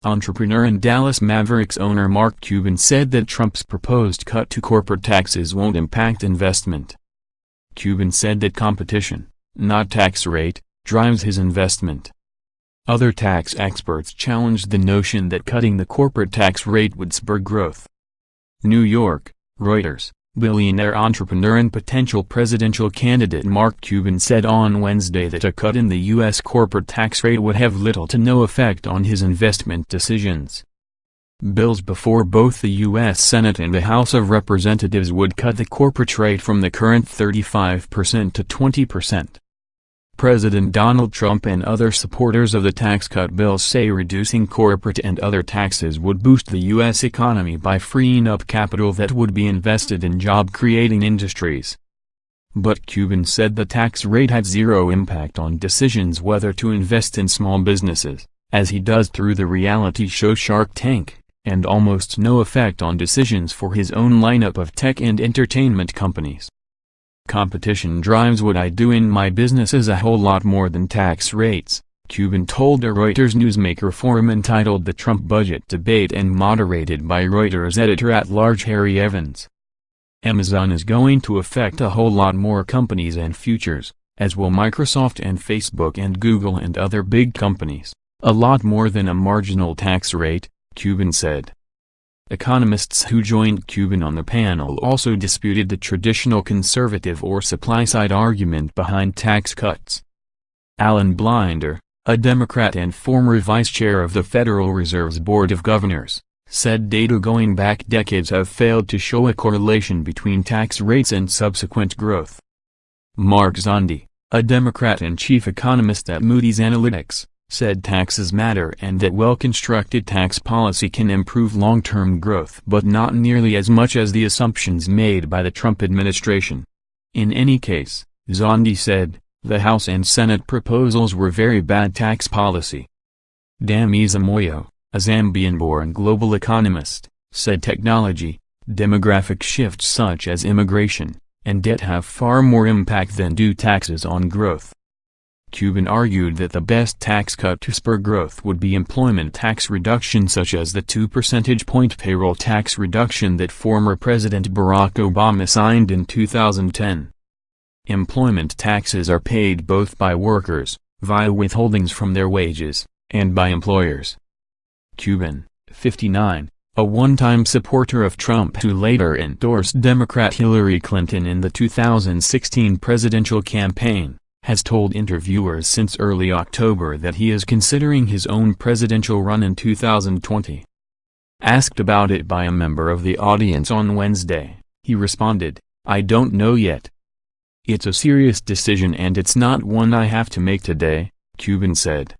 Entrepreneur and Dallas Mavericks owner Mark Cuban said that Trump's proposed cut to corporate taxes won't impact investment. Cuban said that competition, not tax rate, drives his investment. Other tax experts challenged the notion that cutting the corporate tax rate would spur growth. New York, Reuters. Billionaire entrepreneur and potential presidential candidate Mark Cuban said on Wednesday that a cut in the U.S. corporate tax rate would have little to no effect on his investment decisions. Bills before both the U.S. Senate and the House of Representatives would cut the corporate rate from the current 35% to 20%. President Donald Trump and other supporters of the tax cut bill say reducing corporate and other taxes would boost the U.S. economy by freeing up capital that would be invested in job-creating industries. But Cuban said the tax rate had zero impact on decisions whether to invest in small businesses, as he does through the reality show Shark Tank, and almost no effect on decisions for his own lineup of tech and entertainment companies. Competition drives what I do in my businesses a whole lot more than tax rates, Cuban told a Reuters newsmaker forum entitled The Trump Budget Debate and moderated by Reuters editor-at-large Harry Evans. Amazon is going to affect a whole lot more companies and futures, as will Microsoft and Facebook and Google and other big companies, a lot more than a marginal tax rate, Cuban said. Economists who joined Cuban on the panel also disputed the traditional conservative or supply-side argument behind tax cuts. Alan Blinder, a Democrat and former vice chair of the Federal Reserve's Board of Governors, said data going back decades have failed to show a correlation between tax rates and subsequent growth. Mark Zandi, a Democrat and chief economist at Moody's Analytics, said taxes matter and that well-constructed tax policy can improve long-term growth but not nearly as much as the assumptions made by the Trump administration. In any case, Zandi said, the House and Senate proposals were very bad tax policy. Damiza Moyo, a Zambian-born global economist, said technology, demographic shifts such as immigration, and debt have far more impact than do taxes on growth. Cuban argued that the best tax cut to spur growth would be employment tax reduction such as the 2 percentage point payroll tax reduction that former President Barack Obama signed in 2010. Employment taxes are paid both by workers, via withholdings from their wages, and by employers. Cuban, 59, a one-time supporter of Trump who later endorsed Democrat Hillary Clinton in the 2016 presidential campaign, has told interviewers since early October that he is considering his own presidential run in 2020. Asked about it by a member of the audience on Wednesday, he responded, "I don't know yet. It's a serious decision and it's not one I have to make today," Cuban said.